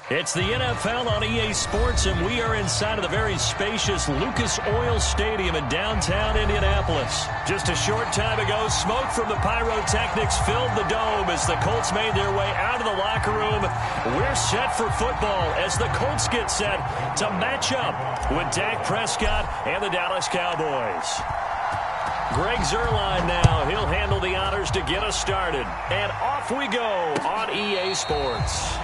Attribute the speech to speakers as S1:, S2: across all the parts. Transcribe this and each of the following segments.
S1: It's the NFL on EA Sports, and we are inside of the very spacious Lucas Oil Stadium in downtown Indianapolis. Just a short time ago, smoke from the pyrotechnics filled the dome as the Colts made their way out of the locker room. We're set for football as the Colts get set to match up with Dak Prescott and the Dallas Cowboys. Greg Zuerlein now. He'll handle the honors to get us started. And off we go on EA Sports.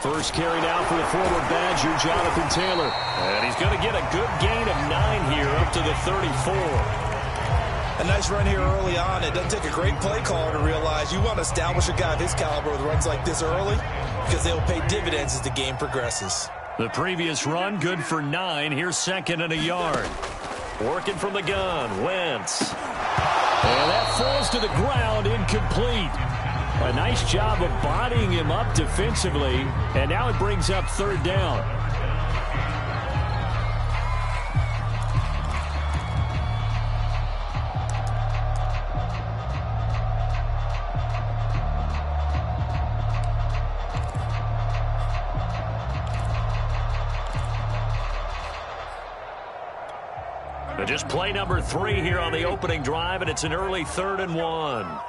S1: First carry now for the former Badger, Jonathan Taylor. And he's going to get a good gain of 9 here up to the 34.
S2: A nice run here early on. It doesn't take a great play caller to realize you want to establish a guy of his caliber with runs like this early because they'll pay dividends as the game progresses.
S1: The previous run, good for 9. Here's second and a yard. Working from the gun, Wentz. And that falls to the ground, incomplete. A nice job of bodying him up defensively, and now it brings up third down. But just play number 3 here on the opening drive, and it's an early 3rd and 1.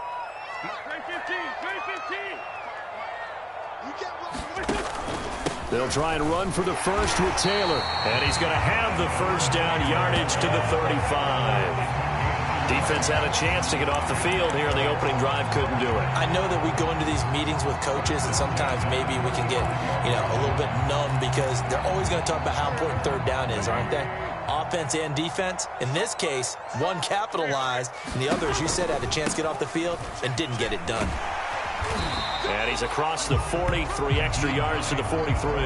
S1: They'll try and run for the first with Taylor. And he's going to have the first down, yardage to the 35. Defense had a chance to get off the field here in the opening drive, couldn't do it.
S2: I know that we go into these meetings with coaches, and sometimes maybe we can get, a little bit numb because they're always going to talk about how important third down is, aren't they? Offense and defense. In this case, one capitalized, and the other, as you said, had a chance to get off the field and didn't get it done.
S1: And he's across the 40, 3 extra yards to the 43.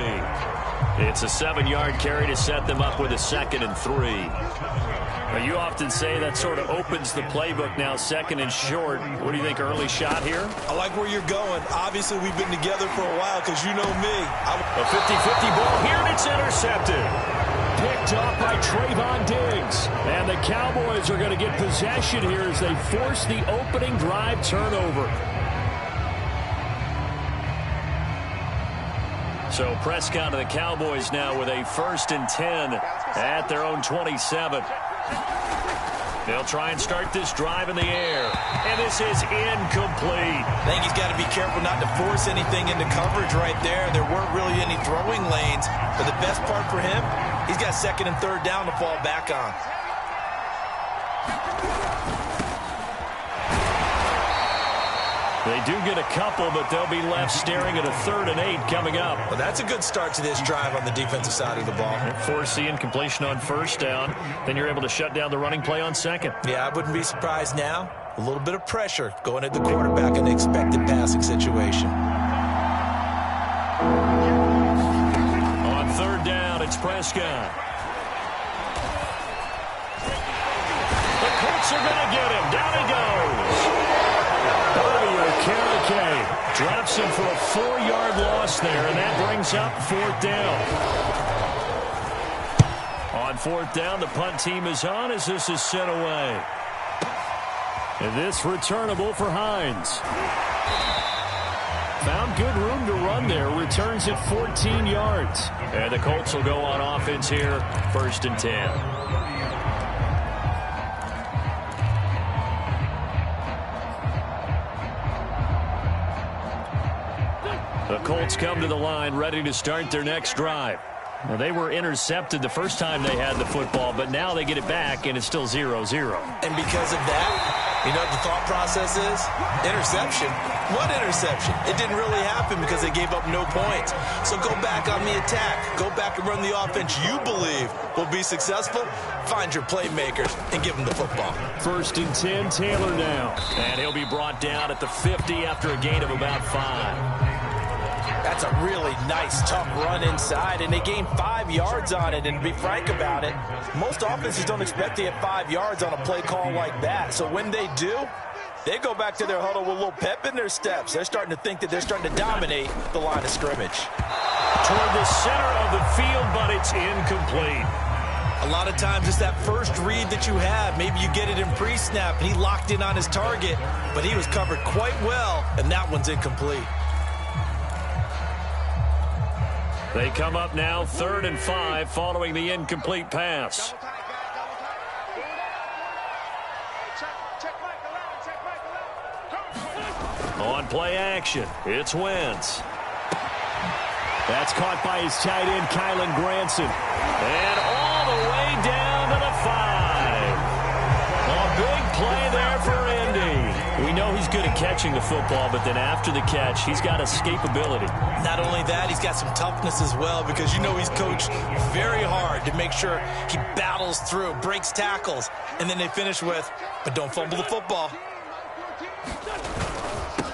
S1: It's a 7-yard carry to set them up with a 2nd and 3. Now, you often say that sort of opens the playbook now, 2nd and short. What do you think, early shot here?
S2: I like where you're going. Obviously, we've been together for a while because you know me.
S1: A 50-50 ball here, and it's intercepted. Picked off by Trayvon Diggs. And the Cowboys are going to get possession here as they force the opening drive turnover. So Prescott and the Cowboys now with a 1st and 10 at their own 27. They'll try and start this drive in the air. And this is incomplete.
S2: I think he's got to be careful not to force anything into coverage right there. There weren't really any throwing lanes. But the best part for him, he's got 2nd and 3rd down to fall back on.
S1: They do get a couple, but they'll be left staring at a 3rd and 8 coming up.
S2: Well, that's a good start to this drive on the defensive side of the ball.
S1: Force the incompletion on 1st down. Then you're able to shut down the running play on 2nd.
S2: Yeah, I wouldn't be surprised now. A little bit of pressure going at the quarterback in an expected passing situation.
S1: On 3rd down, it's Prescott. The Colts are going to get him. Down he goes. Okereke drops him for a 4-yard loss there, and that brings up 4th down. On 4th down, the punt team is on as this is sent away. And this returnable for Hines. Found good room to run there. Returns it 14 yards. And the Colts will go on offense here, 1st and 10. The Colts come to the line ready to start their next drive. Well, they were intercepted the first time they had the football, but now they get it back, and it's still 0-0.
S2: And because of that, you know what the thought process is? Interception. What interception? It didn't really happen because they gave up no points. So go back on the attack. Go back and run the offense you believe will be successful. Find your playmakers and give them the football.
S1: 1st and 10, Taylor now. And he'll be brought down at the 50 after a gain of about 5.
S2: That's a really nice, tough run inside, and they gained 5 yards on it. And to be frank about it, most offenses don't expect to get 5 yards on a play call like that. So when they do, they go back to their huddle with a little pep in their steps. They're starting to think that they're starting to dominate the line of scrimmage.
S1: Toward the center of the field, but it's incomplete.
S2: A lot of times it's that first read that you have. Maybe you get it in pre-snap, and he locked in on his target, but he was covered quite well, and that one's incomplete.
S1: They come up now 3rd and 5 following the incomplete pass. On play action, it's Wentz. That's caught by his tight end, Kylen Granson. And all the way down to the 5. A big play there for Indy. We know he's good at catching the football, but then after the catch, he's got escapability.
S2: Not only that, he's got some toughness as well, because you know he's coached very hard to make sure he battles through, breaks tackles, and then they finish with, but don't fumble the football.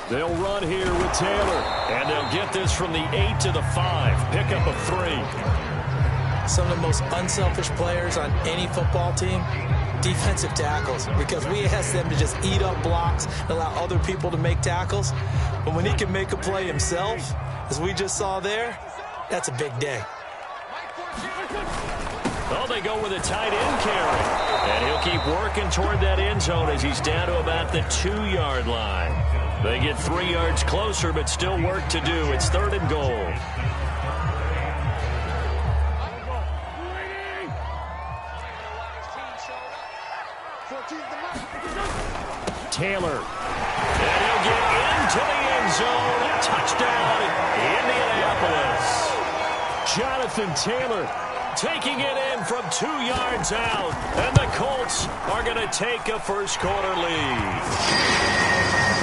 S1: They'll run here with Taylor, and they'll get this from the 8 to the 5. Pickup of 3.
S2: Some of the most unselfish players on any football team, defensive tackles, because we ask them to just eat up blocks and allow other people to make tackles. But when he can make a play himself, as we just saw there, that's a big day.
S1: Oh, they go with a tight end carry. And he'll keep working toward that end zone as he's down to about the 2-yard line. They get 3 yards closer, but still work to do. It's 3rd and goal. Taylor. And he'll get into the end zone. Touchdown, Indianapolis. Jonathan Taylor taking it in from 2 yards out. And the Colts are going to take a first-quarter lead.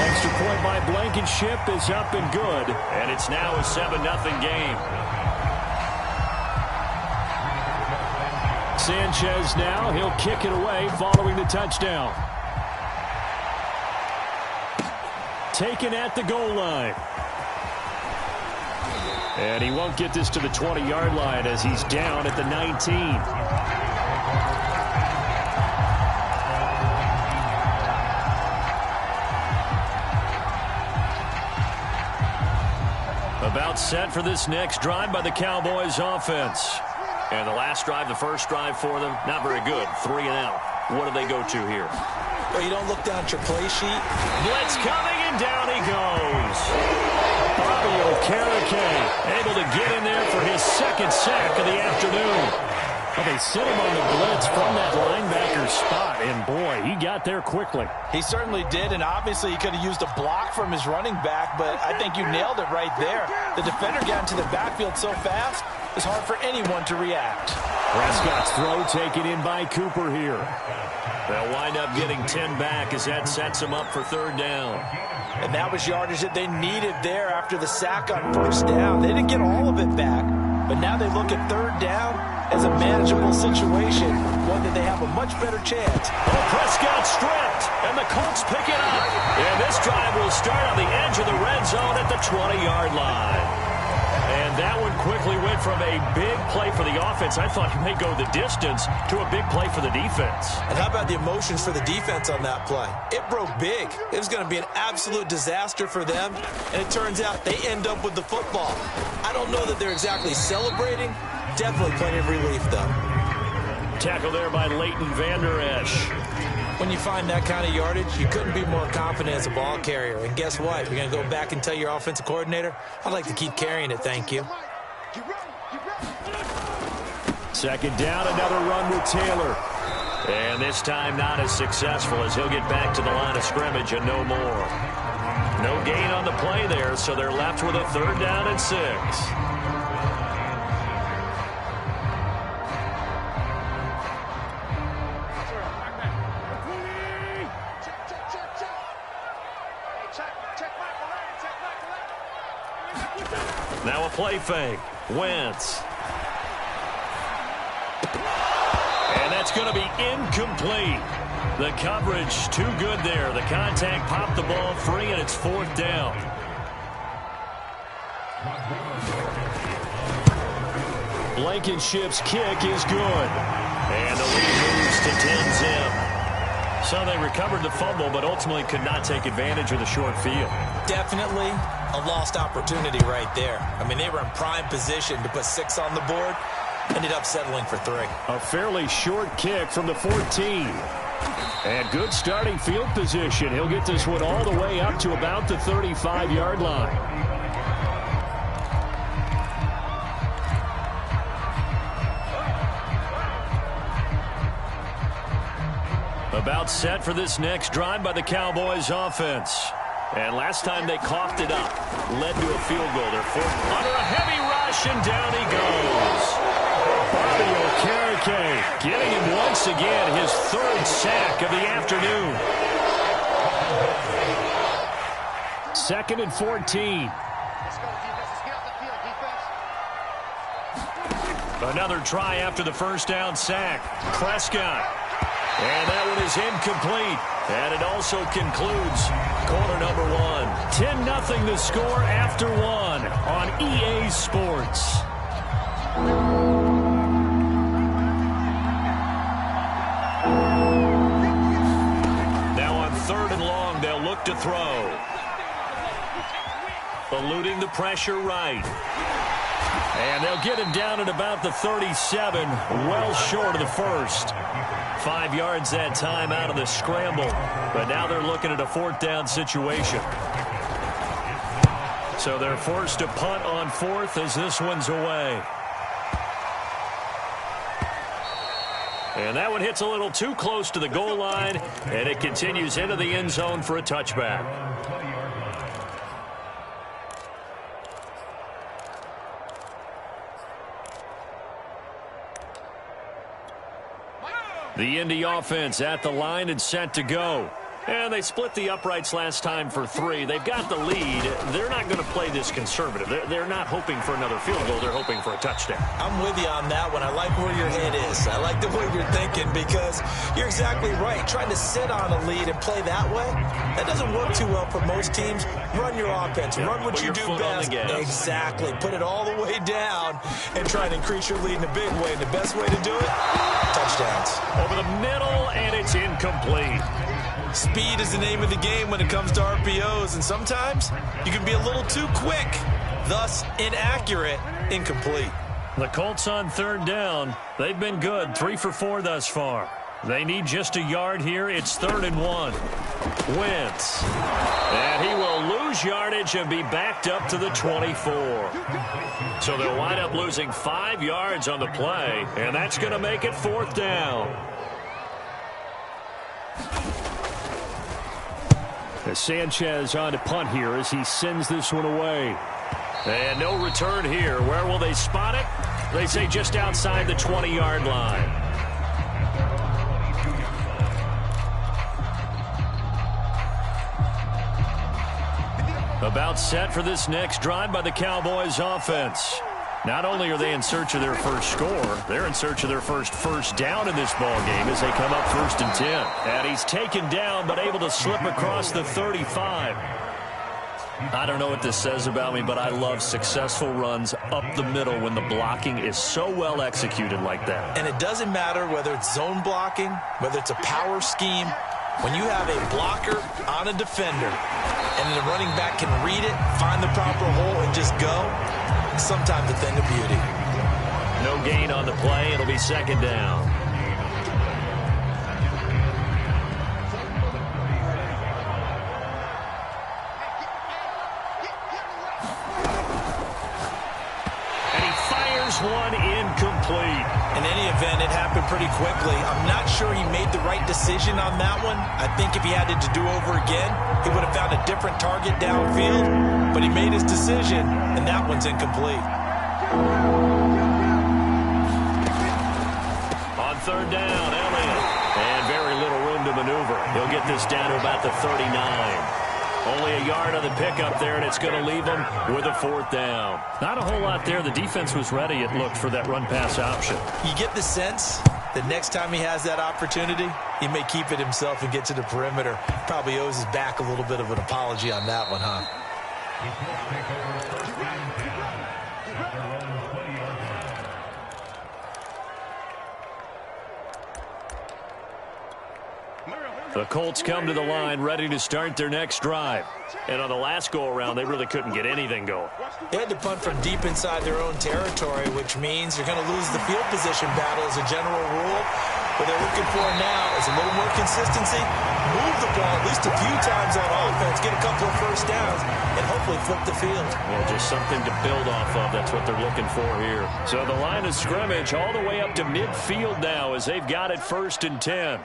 S1: Extra point by Blankenship is up and good. And it's now a 7-0 game. Sanchez now. He'll kick it away following the touchdown. Taken at the goal line. And he won't get this to the 20-yard line as he's down at the 19. About set for this next drive by the Cowboys offense. And the last drive, the first drive for them, not very good. 3 and out. What do they go to here?
S2: Well, you don't look down at your play sheet.
S1: Blitz coming, and down he goes. Bobby Okereke able to get in there for his 2nd sack of the afternoon. Well, they sent him on the blitz from that linebacker spot, and boy, he got there quickly.
S2: He certainly did, and obviously he could have used a block from his running back, but I think you nailed it right there. The defender got into the backfield so fast, it's hard for anyone to react.
S1: Prescott's throw taken in by Cooper here. They'll wind up getting 10 back as that sets them up for 3rd down.
S2: And that was yardage that they needed there after the sack on 1st down. They didn't get all of it back, but now they look at 3rd down as a manageable situation, one that they have a much better chance.
S1: Oh, Prescott stripped, and the Colts pick it up. And this drive will start on the edge of the red zone at the 20-yard line. And that one quickly went from a big play for the offense, I thought he may go the distance, to a big play for the defense.
S2: And how about the emotions for the defense on that play? It broke big. It was going to be an absolute disaster for them, and it turns out they end up with the football. I don't know that they're exactly celebrating. Definitely plenty of relief, though.
S1: Tackle there by Leighton Vander Esch.
S2: When you find that kind of yardage, you couldn't be more confident as a ball carrier. And guess what? You're going to go back and tell your offensive coordinator, I'd like to keep carrying it, thank you.
S1: 2nd down, another run with Taylor. And this time not as successful as he'll get back to the line of scrimmage and no more. No gain on the play there, so they're left with a 3rd down and 6. Now a play fake. Wentz. And that's going to be incomplete. The coverage too good there. The contact popped the ball free, and it's 4th down. Blankenship's kick is good. And the lead moves to 10-zip. So they recovered the fumble, but ultimately could not take advantage of the short field.
S2: Definitely a lost opportunity right there. I mean, they were in prime position to put 6 on the board. Ended up settling for 3.
S1: A fairly short kick from the 14. And good starting field position. He'll get this one all the way up to about the 35-yard line. About set for this next drive by the Cowboys offense. And last time they coughed it up, led to a field goal. They're under a heavy rush, and down he goes. Bobby Okereke getting him once again, his 3rd sack of the afternoon. 2nd and 14. Another try after the first down sack. Prescott. And that one is incomplete. And it also concludes quarter number 1. 10-0 the score after 1 on EA Sports. Now on 3rd and long, they'll look to throw. Eluding the pressure right. And they'll get him down at about the 37, well short of the first. 5 yards that time out of the scramble. But now they're looking at a 4th down situation. So they're forced to punt on 4th as this one's away. And that one hits a little too close to the goal line, and it continues into the end zone for a touchback. The Indy offense at the line and set to go. And they split the uprights last time for 3. They've got the lead. They're not going to play this conservative. They're not hoping for another field goal. They're hoping for a touchdown.
S2: I'm with you on that one. I like where your head is. I like the way you're thinking because you're exactly right. Trying to sit on a lead and play that way, that doesn't work too well for most teams. Run your offense. Run what you do best. Exactly. Put it all the way down and try and increase your lead in a big way. And the best way to do it, touchdowns.
S1: Over the middle, and it's incomplete.
S2: Speed is the name of the game when it comes to RPOs, and sometimes you can be a little too quick, thus inaccurate, incomplete.
S1: The Colts on 3rd down. They've been good, 3 for 4 thus far. They need just a yard here. It's 3rd and 1. Wentz. And he will lose yardage and be backed up to the 24. So they'll wind up losing 5 yards on the play, and that's going to make it 4th down. Sanchez on to punt here as he sends this one away. And no return here. Where will they spot it? They say just outside the 20-yard line. About set for this next drive by the Cowboys offense. Not only are they in search of their first score, they're in search of their first down in this ball game as they come up 1st and 10. And he's taken down but able to slip across the 35. I don't know what this says about me, but I love successful runs up the middle when the blocking is so well executed like that.
S2: And it doesn't matter whether it's zone blocking, whether it's a power scheme. When you have a blocker on a defender and the running back can read it, find the proper hole, and just go, sometimes a thing of beauty.
S1: No gain on the play. It'll be 2nd down. And he fires one incomplete.
S2: In any event, it happened pretty quickly. I'm not sure he made the right decision on that one. I think if he had it to do over again, he would have found a different target downfield. But he made his decision, and that one's incomplete.
S1: On 3rd down, Elliott. And very little room to maneuver. He'll get this down to about the 39. Only a yard on the pickup there, and it's going to leave him with a 4th down. Not a whole lot there. The defense was ready, it looked, for that run-pass option.
S2: You get the sense that next time he has that opportunity, he may keep it himself and get to the perimeter. Probably owes his back a little bit of an apology on that one, huh?
S1: The Colts come to the line ready to start their next drive. And on the last go-around, they really couldn't get anything going.
S2: They had to punt from deep inside their own territory, which means you're going to lose the field position battle as a general rule. What they're looking for now is a little more consistency, move the ball at least a few times on offense, get a couple of first downs, and hopefully flip the field.
S1: Well, just something to build off of. That's what they're looking for here. So the line of scrimmage all the way up to midfield now as they've got it 1st and 10.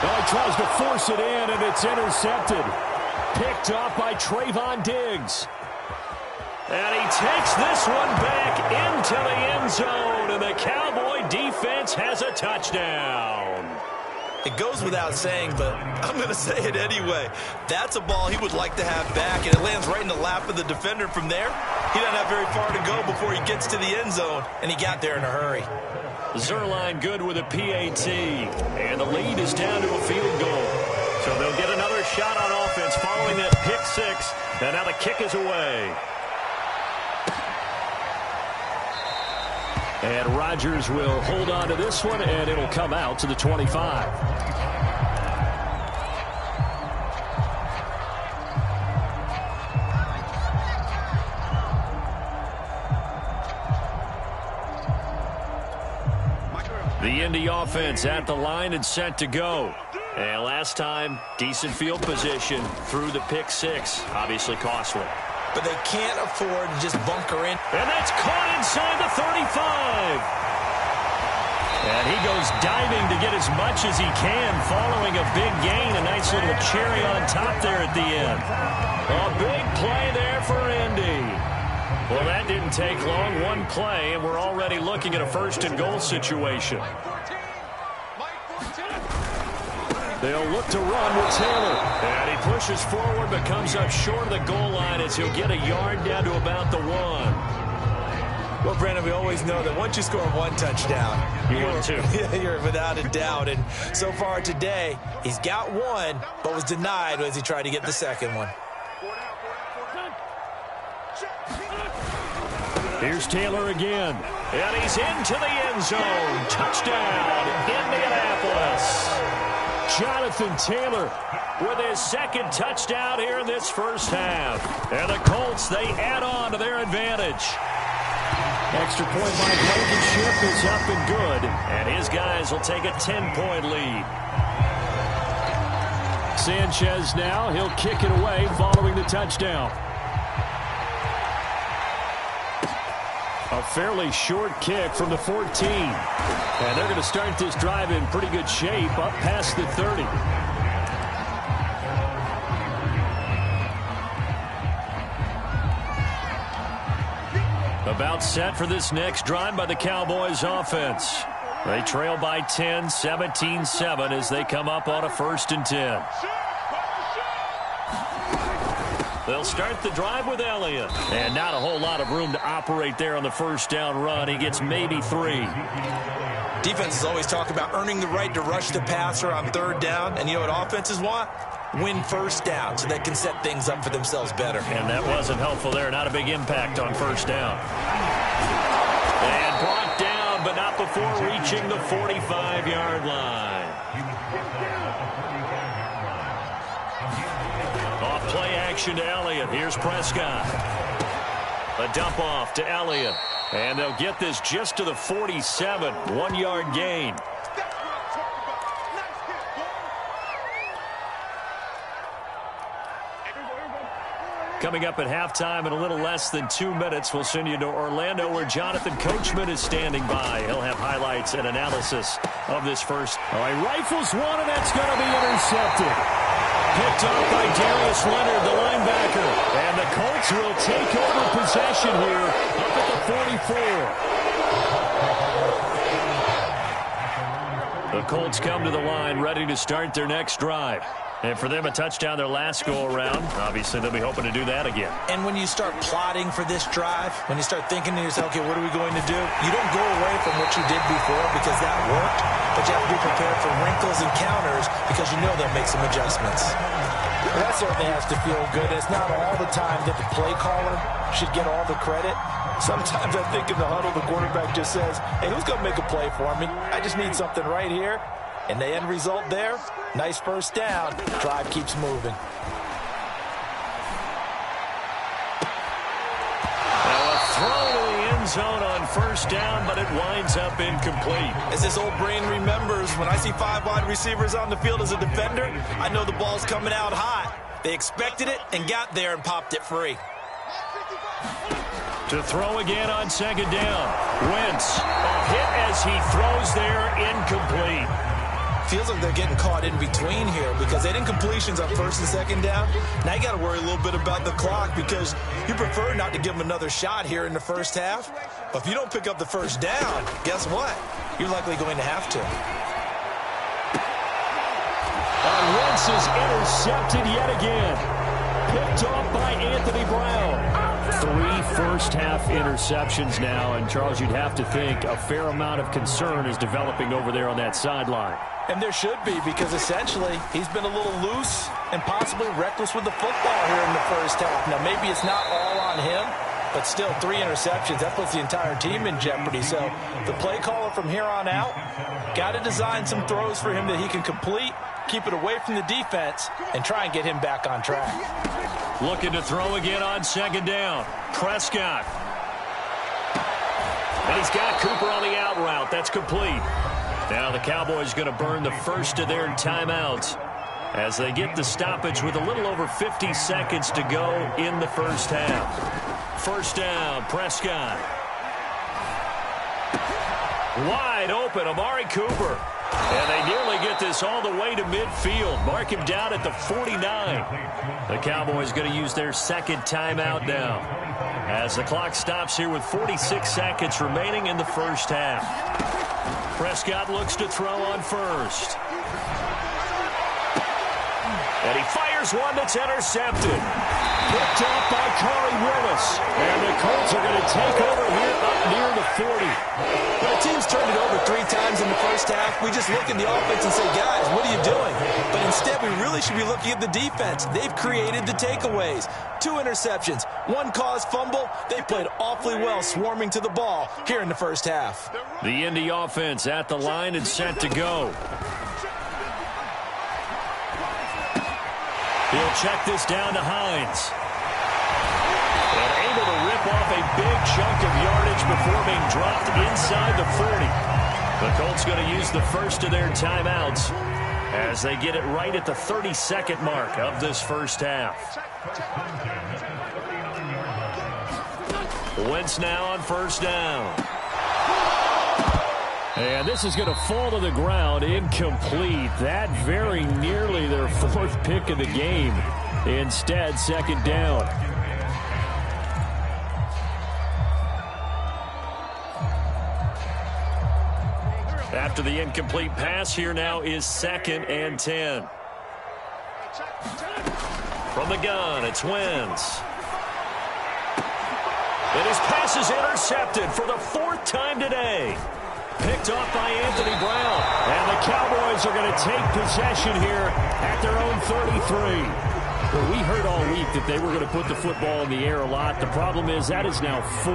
S1: Oh, he tries to force it in, and it's intercepted. Picked off by Trayvon Diggs. And he takes this one back into the end zone, and the Cowboy defense has a touchdown.
S2: It goes without saying, but I'm going to say it anyway. That's a ball he would like to have back, and it lands right in the lap of the defender from there. He doesn't have very far to go before he gets to the end zone, and he got there in a hurry.
S1: Zerline good with a PAT, and the lead is down to a field goal. So they'll get another shot on offense following that pick six, and now the kick is away. And Rodgers will hold on to this one, and it'll come out to the 25. The Indy offense at the line and set to go. And last time, decent field position through the pick six. Obviously costly.
S2: But they can't afford to just bunker in.
S1: And that's caught inside the 35. And he goes diving to get as much as he can, following a big gain. A nice little cherry on top there at the end. A big play there for Indy. Well, that didn't take long. One play, and we're already looking at a 1st and goal situation. They'll look to run with Taylor. And he pushes forward but comes up short of the goal line as he'll get a yard down to about the 1.
S2: Well, Brandon, we always know that once you score one touchdown, you're without a doubt. And so far today, he's got one, but was denied as he tried to get the second one.
S1: Here's Taylor again. And he's into the end zone. Touchdown, Indianapolis. Jonathan Taylor with his 2nd touchdown here in this first half. And the Colts, they add on to their advantage. Extra point by Blankenship is up and good. And his guys will take a 10-point lead. Sanchez now, he'll kick it away following the touchdown. A fairly short kick from the 14. And they're going to start this drive in pretty good shape up past the 30. About set for this next drive by the Cowboys offense. They trail by 10, 17-7 as they come up on a 1st and 10. They'll start the drive with Elliott. And not a whole lot of room to operate there on the 1st down run. He gets maybe 3.
S2: Defenses always talk about earning the right to rush the passer on 3rd down. And you know what offenses want? Win 1st down so they can set things up for themselves better.
S1: And that wasn't helpful there. Not a big impact on 1st down. And brought down, but not before reaching the 45-yard line. Play action to Elliott. Here's Prescott. A dump off to Elliott. And they'll get this just to the 47. 1-yard gain. Coming up at halftime in a little less than 2 minutes, we'll send you to Orlando where Jonathan Coachman is standing by. He'll have highlights and analysis of this first. All right, rifles one, and that's going to be intercepted. Picked off by Darius Leonard, the linebacker. And the Colts will take over possession here up at the 44. The Colts come to the line ready to start their next drive. And for them, a touchdown their last go-around. Obviously, they'll be hoping to do that again.
S2: And when you start plotting for this drive, when you start thinking to yourself, okay, what are we going to do? You don't go away from what you did before because that worked. but you have to be prepared for wrinkles and counters because you know they'll make some adjustments.
S3: Well, that certainly has to feel good. It's not all the time that the play caller should get all the credit. Sometimes I think in the huddle, the quarterback just says, hey, who's going to make a play for me? I just need something right here. And the end result there, nice first down. Drive keeps moving.
S1: Throw to the end zone on first down, but it winds up incomplete.
S2: As this old brain remembers, when I see 5 wide receivers on the field as a defender, I know the ball's coming out hot. They expected it and got there and popped it free.
S1: To throw again on second down. Wentz, a hit as he throws there, incomplete.
S2: Feels like they're getting caught in between here because they didn't completions on first and second down. Now you got to worry a little bit about the clock because you prefer not to give them another shot here in the first half. But if you don't pick up the first down, guess what? You're likely going to have to.
S1: And Wentz is intercepted yet again. Picked off by Anthony Brown. 3 first-half interceptions now, and Charles, you'd have to think a fair amount of concern is developing over there on that sideline.
S3: And there should be, because essentially he's been a little loose and possibly reckless with the football here in the first half. Now, maybe it's not all on him, but still 3 interceptions. That puts the entire team in jeopardy. So the play caller from here on out got to design some throws for him that he can complete, keep it away from the defense, and try and get him back on track.
S1: Looking to throw again on second down. Prescott. And he's got Cooper on the out route. That's complete. Now the Cowboys going to burn the first of their timeouts as they get the stoppage with a little over 50 seconds to go in the first half. First down, Prescott. Wide open, Amari Cooper. And they nearly get this all the way to midfield. Mark him down at the 49. The Cowboys going to use their second timeout now as the clock stops here with 46 seconds remaining in the first half. Prescott looks to throw on first. And he fires one that's intercepted. Picked off by Corey Willis. And the Colts are going to take over here up near the 40.
S2: When a team's turned it over 3 times in the first half, we just look at the offense and say, guys, what are you doing? But instead, we really should be looking at the defense. They've created the takeaways. 2 interceptions, 1 caused fumble. They played awfully well swarming to the ball here in the first half.
S1: The Indy offense at the line and set to go. He'll check this down to Hines. And able to rip off a big chunk of yardage before being dropped inside the 40. The Colts going to use the first of their timeouts as they get it right at the 32nd mark of this first half. Wentz now on first down. And this is going to fall to the ground, incomplete. That very nearly their 4th pick of the game. Instead, second down. After the incomplete pass, here now is 2nd and 10. From the gun, it's Wentz. And his pass is intercepted for the 4th time today. Picked off by Anthony Brown. And the Cowboys are going to take possession here at their own 33. Well, we heard all week that they were going to put the football in the air a lot. The problem is that is now 4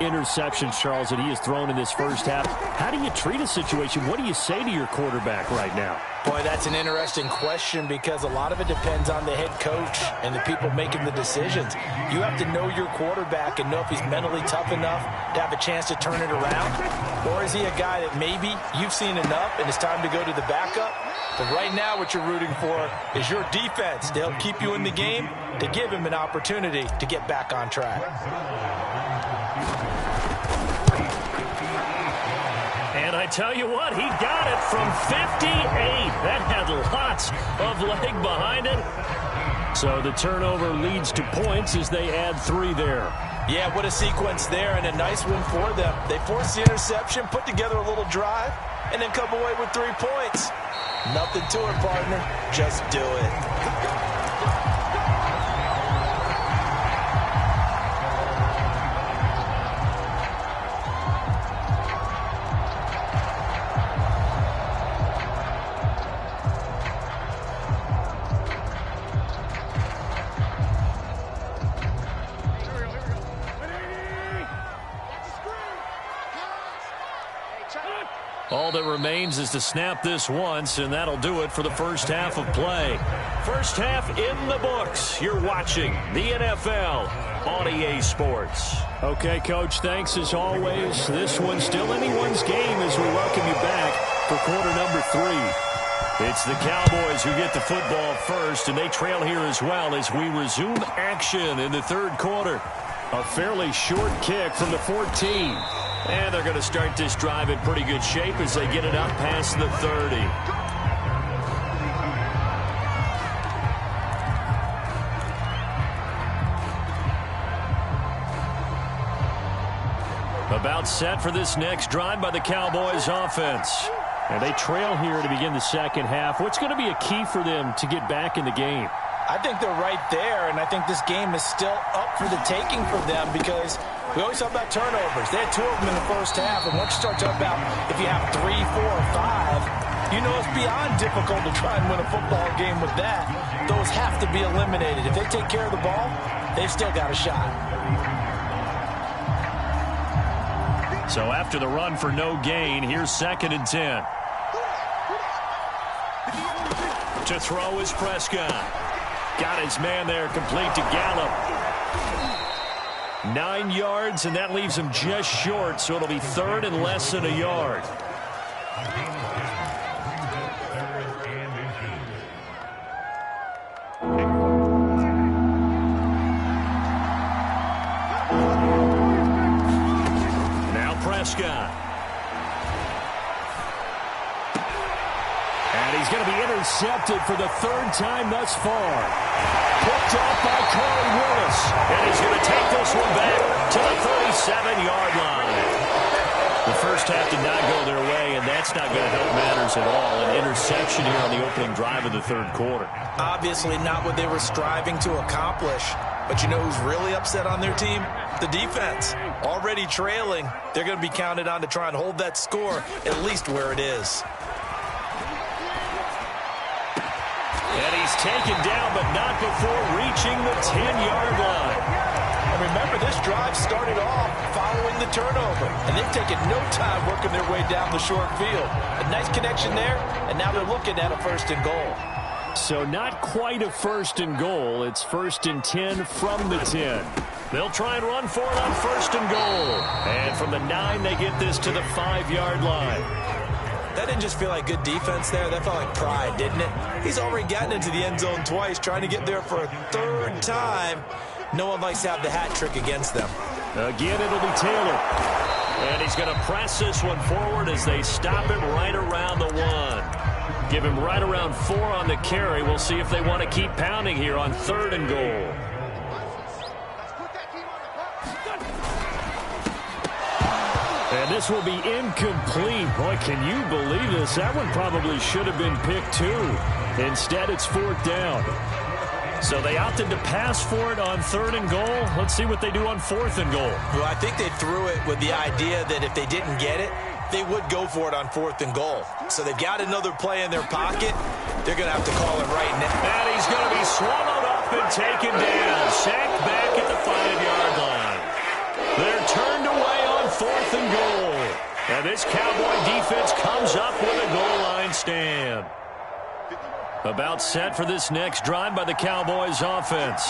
S1: interceptions, Charles, that he has thrown in this first half. How do you treat a situation? What do you say to your quarterback right now?
S3: Boy, that's an interesting question because a lot of it depends on the head coach and the people making the decisions. You have to know your quarterback and know if he's mentally tough enough to have a chance to turn it around. Or is he a guy that maybe you've seen enough and it's time to go to the backup? But right now what you're rooting for is your defense to help keep you in the game, to give him an opportunity to get back on track.
S1: And I tell you what, he got it from 58. That had lots of leg behind it. So the turnover leads to points as they add 3 there.
S3: Yeah, what a sequence there and a nice one for them. They forced the interception, put together a little drive, and then come away with 3 points. Nothing to it, partner. Just do it.
S1: All that remains is to snap this once, and that'll do it for the first half of play. First half in the books. You're watching the NFL on EA Sports. Okay, Coach, thanks as always. This one's still anyone's game as we welcome you back for quarter number 3. It's the Cowboys who get the football first, and they trail here as well as we resume action in the third quarter. A fairly short kick from the 14. And they're going to start this drive in pretty good shape as they get it up past the 30. About set for this next drive by the Cowboys offense. And they trail here to begin the second half. What's going to be a key for them to get back in the game?
S3: I think they're right there, and I think this game is still up for the taking for them because we always talk about turnovers. They had 2 of them in the first half, and once you start talking about if you have 3, 4, or 5, you know it's beyond difficult to try and win a football game with that. Those have to be eliminated. If they take care of the ball, they've still got a shot.
S1: So after the run for no gain, here's 2nd and 10. To throw is Prescott. Got his man there, complete to Gallup. 9 yards, and that leaves him just short, so it'll be 3rd and less than a yard. Now Prescott. And he's going to be intercepted for the 3rd time thus far. Picked off by Corey Willis. And he's going to take this one back to the 37-yard line. The first half did not go their way, and that's not going to help matters at all. An interception here on the opening drive of the third quarter.
S2: Obviously not what they were striving to accomplish. But you know who's really upset on their team? The defense. Already trailing. They're going to be counted on to try and hold that score at least where it is.
S1: And he's taken down, but not before reaching the 10-yard line.
S3: And remember, this drive started off following the turnover, and they've taken no time working their way down the short field. A nice connection there, and now they're looking at a 1st and goal.
S1: So not quite a 1st and goal. It's 1st and 10 from the 10. They'll try and run for it on 1st and goal. And from the 9, they get this to the 5-yard line.
S2: That didn't just feel like good defense there. That felt like pride, didn't it? He's already gotten into the end zone twice, trying to get there for a 3rd time. No one likes to have the hat trick against them.
S1: Again, it'll be Taylor. And he's going to press this one forward as they stop him right around the 1. Give him right around 4 on the carry. We'll see if they want to keep pounding here on 3rd and goal. And this will be incomplete. Boy, can you believe this? That one probably should have been picked too. Instead, it's 4th down. So they opted to pass for it on 3rd and goal. Let's see what they do on 4th and goal.
S2: Well, I think they threw it with the idea that if they didn't get it, they would go for it on 4th and goal. So they've got another play in their pocket. They're going to have to call it right now.
S1: And he's going to be swallowed up and taken down. Sacked back at the 5-yard line. They're turned away on 4th and goal. And this Cowboy defense comes up with a goal line stand. About set for this next drive by the Cowboys offense.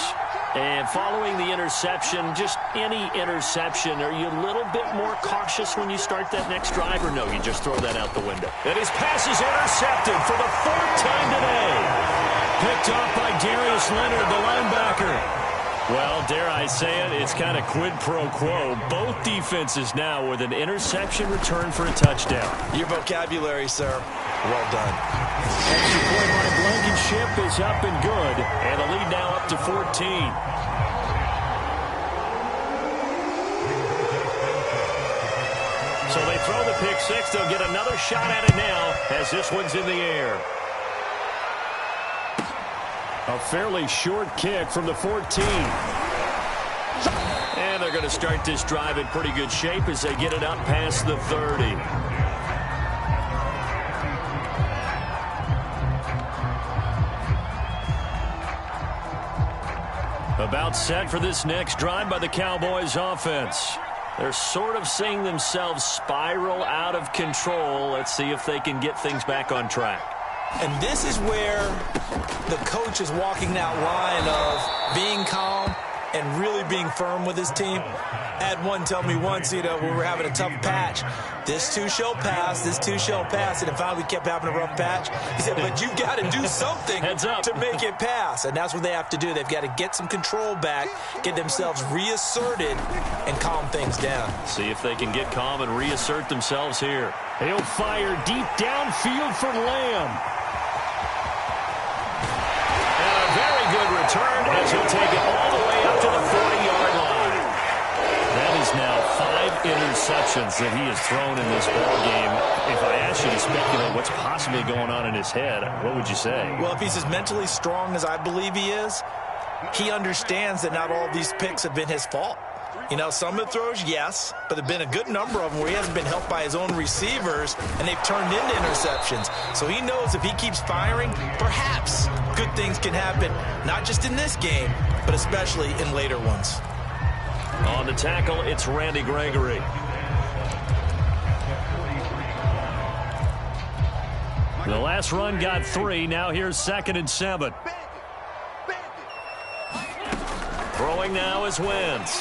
S1: And following the interception, just any interception, are you a little bit more cautious when you start that next drive, or no, you just throw that out the window? And his pass is intercepted for the 4th time today. Picked off by Darius Leonard, the linebacker. Well, dare I say it, it's kind of quid pro quo. Both defenses now with an interception return for a touchdown.
S2: Your vocabulary, sir. Well done.
S1: Extra point by Blankenship is up and good. And the lead now up to 14. So they throw the pick 6. They'll get another shot at it now as this one's in the air. A fairly short kick from the 14. And they're going to start this drive in pretty good shape as they get it up past the 30. About set for this next drive by the Cowboys offense. They're sort of seeing themselves spiral out of control. Let's see if they can get things back on track.
S2: And this is where the coach is walking that line of being calm and really being firm with his team. I had one tell me once, when we were having a tough patch, this too shall pass, this too shall pass. And finally we kept having a rough patch. He said, but you've got to do something to make it pass. And that's what they have to do. They've got to get some control back, get themselves reasserted, and calm things down.
S1: See if they can get calm and reassert themselves here. He'll fire deep downfield for Lamb. And a very good return as he'll take it all the way up to the 40-yard line. That is now 5 interceptions that he has thrown in this ball game. If I asked you to speculate what's possibly going on in his head, what would you say?
S2: Well, if he's as mentally strong as I believe he is, he understands that not all of these picks have been his fault. Some of the throws, yes, but there have been a good number of them where he hasn't been helped by his own receivers, and they've turned into interceptions. So he knows if he keeps firing, perhaps good things can happen, not just in this game, but especially in later ones.
S1: On the tackle, it's Randy Gregory. The last run got 3. Now here's 2nd and 7. Throwing now is Wentz.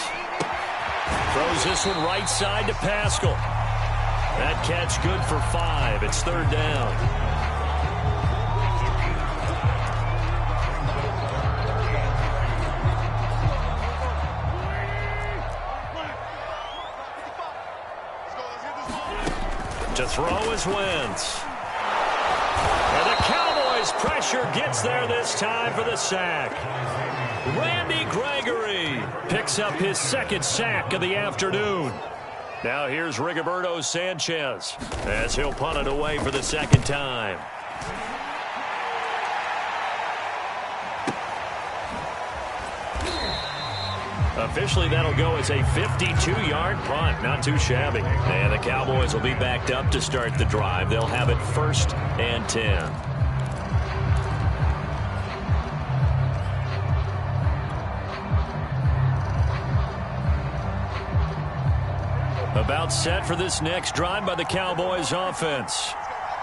S1: Throws this one right side to Pascal. That catch good for 5. It's 3rd down. To throw is Wentz. And the Cowboys' pressure gets there this time for the sack. Randy Gregory picks up his 2nd sack of the afternoon. Now here's Rigoberto Sanchez as he'll punt it away for the 2nd time. Officially, that'll go as a 52-yard punt. Not too shabby. And the Cowboys will be backed up to start the drive. They'll have it 1st and 10. About set for this next drive by the Cowboys offense.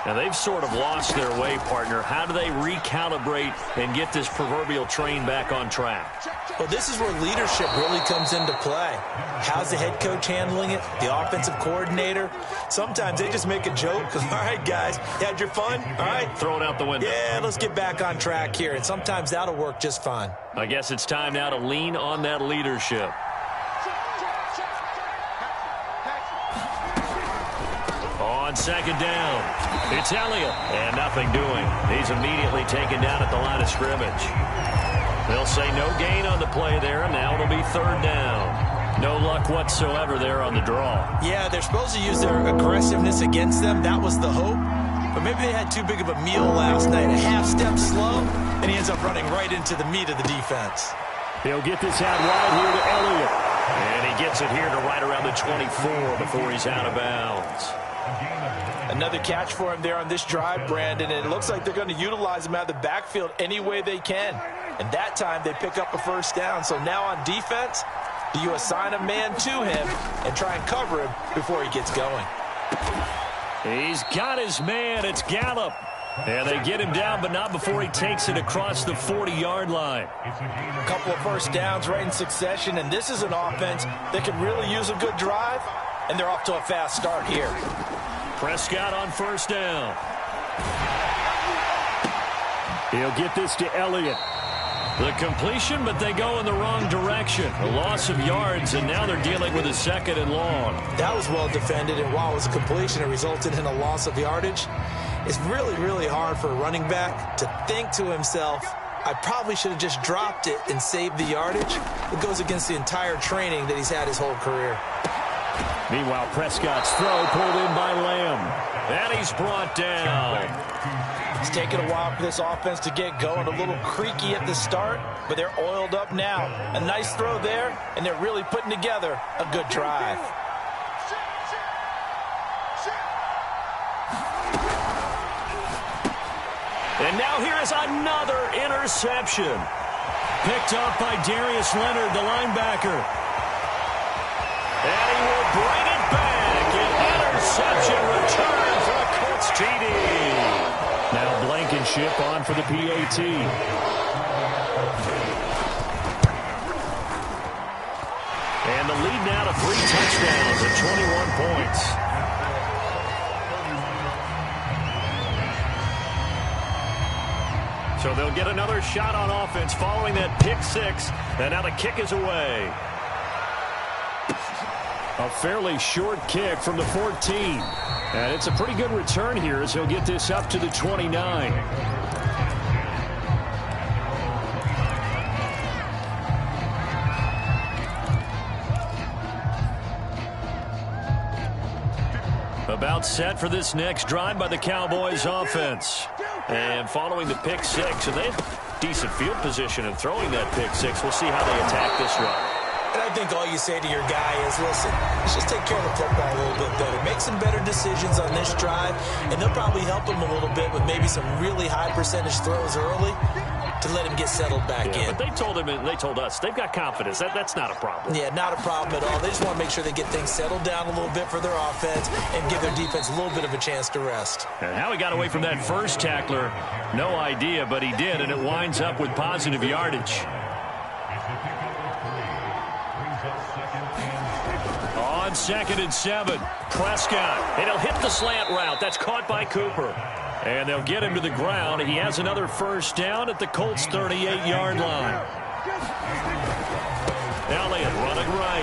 S1: Now, they've sort of lost their way, partner. How do they recalibrate and get this proverbial train back on track?
S2: Well, this is where leadership really comes into play. How's the head coach handling it? The offensive coordinator? Sometimes they just make a joke. All right, guys, you had your fun? All right.
S1: Throw it out the window.
S2: Yeah, let's get back on track here. And sometimes that'll work just fine.
S1: I guess it's time now to lean on that leadership. On 2nd down, it's Elliott, and nothing doing. He's immediately taken down at the line of scrimmage. They'll say no gain on the play there, and now it'll be 3rd down. No luck whatsoever there on the draw.
S2: Yeah, they're supposed to use their aggressiveness against them. That was the hope. But maybe they had too big of a meal last night. A half step slow, and he ends up running right into the meat of the defense.
S1: He'll get this out wide here to Elliott. And he gets it here to right around the 24 before he's out of bounds.
S3: Another catch for him there on this drive, Brandon, and it looks like they're going to utilize him out of the backfield any way they can. And that time they pick up a 1st down. So now on defense, do you assign a man to him and try and cover him before he gets going?
S1: He's got his man. It's Gallup. And they get him down, but not before he takes it across the 40-yard line.
S3: A couple of 1st downs right in succession, and this is an offense that could really use a good drive, and they're off to a fast start here.
S1: Prescott on 1st down. He'll get this to Elliott. The completion, but they go in the wrong direction. A loss of yards, and now they're dealing with a 2nd and long.
S2: That was well defended, and while it was a completion, it resulted in a loss of yardage. It's really, really hard for a running back to think to himself, I probably should have just dropped it and saved the yardage. It goes against the entire training that he's had his whole career.
S1: Meanwhile, Prescott's throw pulled in by Lamb. And he's brought down.
S3: It's taken a while for this offense to get going. A little creaky at the start, but they're oiled up now. A nice throw there, and they're really putting together a good drive.
S1: And now here is another interception. Picked up by Darius Leonard, the linebacker. And he will bring it back. An interception return for a Colts TD. Now Blankenship on for the PAT. And the lead now to 3 touchdowns and 21 points. So they'll get another shot on offense following that pick 6. And now the kick is away. A fairly short kick from the 14. And it's a pretty good return here as he'll get this up to the 29. About set for this next drive by the Cowboys offense. And following the pick 6, and they have decent field position in throwing that pick 6. We'll see how they attack this run.
S3: And I think all you say to your guy is, listen, let's just take care of the football a little bit better. Make some better decisions on this drive, and they'll probably help him a little bit with maybe some really high percentage throws early to let him get settled back in.
S1: But they told him, and they told us, they've got confidence. That's not a problem.
S3: Yeah, not a problem at all. They just want to make sure they get things settled down a little bit for their offense and give their defense a little bit of a chance to rest.
S1: And how he got away from that first tackler, no idea, but he did, and it winds up with positive yardage. On 2nd and 7, Prescott, and he'll hit the slant route. That's caught by Cooper. And they'll get him to the ground. He has another first down at the Colts' 38-yard line. Elliott running right.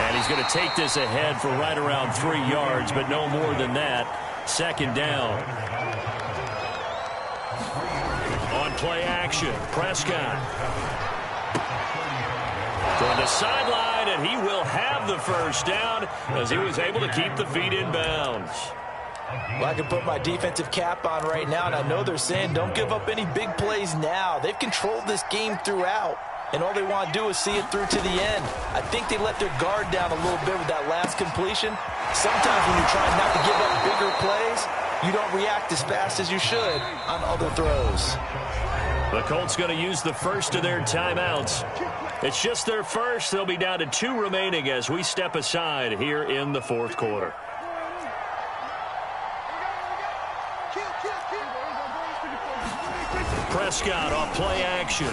S1: And he's going to take this ahead for right around 3 yards, but no more than that. 2nd down. On play action, Prescott. To the sideline, and he will have the first down as he was able to keep the feet in bounds.
S3: Well, I can put my defensive cap on right now, and I know they're saying don't give up any big plays now. They've controlled this game throughout, and all they want to do is see it through to the end. I think they let their guard down a little bit with that last completion. Sometimes when you're trying not to give up bigger plays, you don't react as fast as you should on other throws.
S1: The Colts going to use the first of their timeouts. It's just their first. They'll be down to 2 remaining as we step aside here in the 4th quarter. Prescott off play action.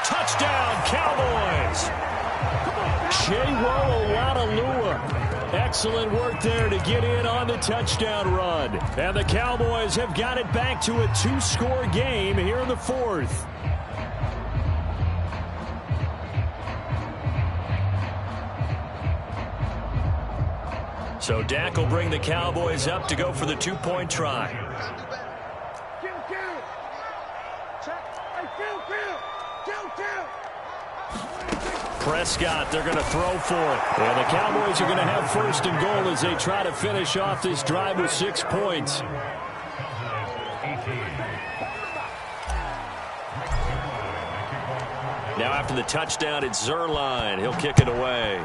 S1: Touchdown, Cowboys. Chewo Alalua. Excellent work there to get in on the touchdown run. And the Cowboys have got it back to a 2-score game here in the 4th. So Dak will bring the Cowboys up to go for the 2-point try. Prescott, they're going to throw for it. And the Cowboys are going to have 1st and goal as they try to finish off this drive with 6 points. Now after the touchdown, it's Zerline. He'll kick it away.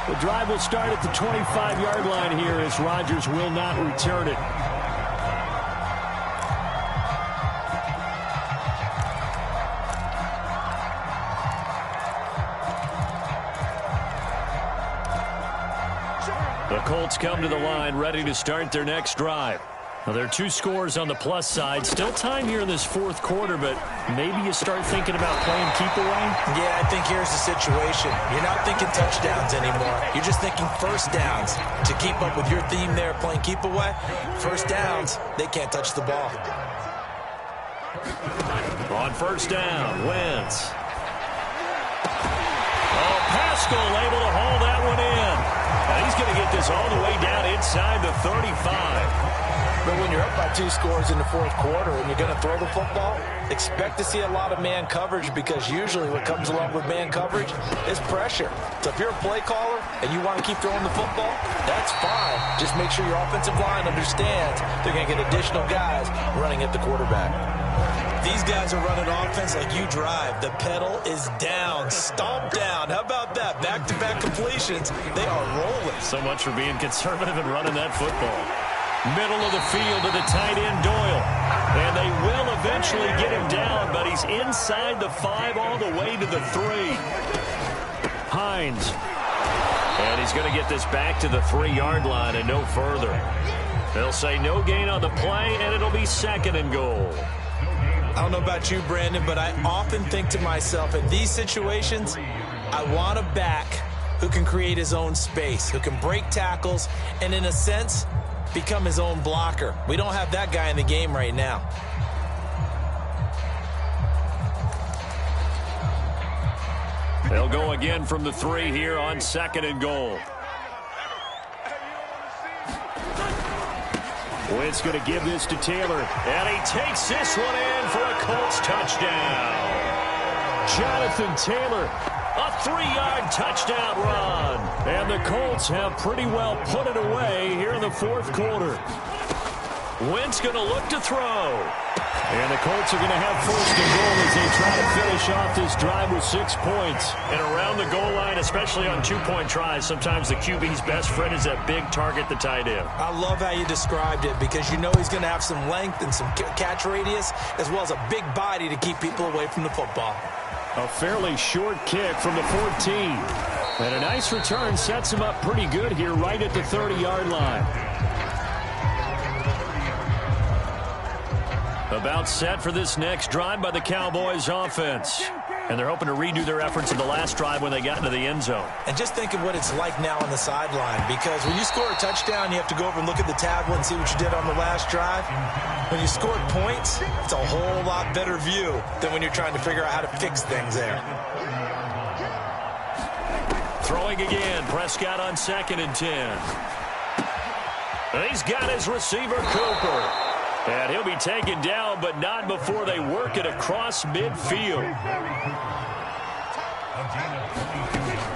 S1: The drive will start at the 25-yard line here as Rodgers will not return it. The Colts come to the line ready to start their next drive. Now, there are 2 scores on the plus side. Still time here in this 4th quarter, but maybe you start thinking about playing keep away?
S3: Yeah, I think here's the situation. You're not thinking touchdowns anymore. You're just thinking first downs. To keep up with your theme there, playing keep away, first downs, they can't touch the ball.
S1: On 1st down, Wentz. Oh, Pascal able to hold that one in. And he's going to get this all the way down inside the 35.
S3: But when you're up by 2 scores in the 4th quarter and you're going to throw the football, expect to see a lot of man coverage because usually what comes along with man coverage is pressure. So if you're a play caller and you want to keep throwing the football, that's fine. Just make sure your offensive line understands they're going to get additional guys running at the quarterback. These guys are running offense like you drive. The pedal is down, stomp down. How about that? Back-to-back completions. They are rolling.
S1: So much for being conservative and running that football. Middle of the field to the tight end, Doyle. And they will eventually get him down, but he's inside the 5 all the way to the 3. Hines. And he's going to get this back to the 3-yard line and no further. They'll say no gain on the play, and it'll be 2nd and goal.
S2: I don't know about you, Brandon, but I often think to myself, in these situations, I want a back who can create his own space, who can break tackles, and in a sense, become his own blocker. We don't have that guy in the game right now.
S1: They'll go again from the 3 here on 2nd and goal. Wentz going to give this to Taylor, and he takes this one in for a Colts touchdown. Jonathan Taylor, a 3-yard touchdown run. And the Colts have pretty well put it away here in the 4th quarter. Wentz going to look to throw. And the Colts are going to have 1st and goal as they try to finish off this drive with 6 points. And around the goal line, especially on 2-point tries, sometimes the QB's best friend is that big target, the tight end.
S2: I love how you described it because you know he's going to have some length and some catch radius as well as a big body to keep people away from the football.
S1: A fairly short kick from the 14. And a nice return sets him up pretty good here right at the 30-yard line. About set for this next drive by the Cowboys offense. And they're hoping to redo their efforts in the last drive when they got into the end zone.
S2: And just think of what it's like now on the sideline, because when you score a touchdown, you have to go over and look at the tablet and see what you did on the last drive. When you scored points, it's a whole lot better view than when you're trying to figure out how to fix things there.
S1: Throwing again, Prescott on 2nd and 10. And he's got his receiver, Cooper. And he'll be taken down, but not before they work it across midfield.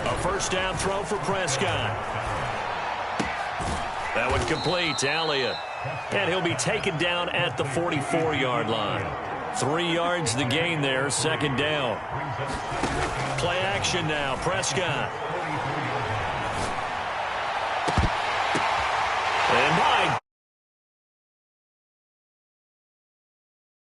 S1: A 1st down throw for Prescott. That one complete to Elliott. And he'll be taken down at the 44-yard line. 3 yards the gain there, 2nd down. Play action now, Prescott.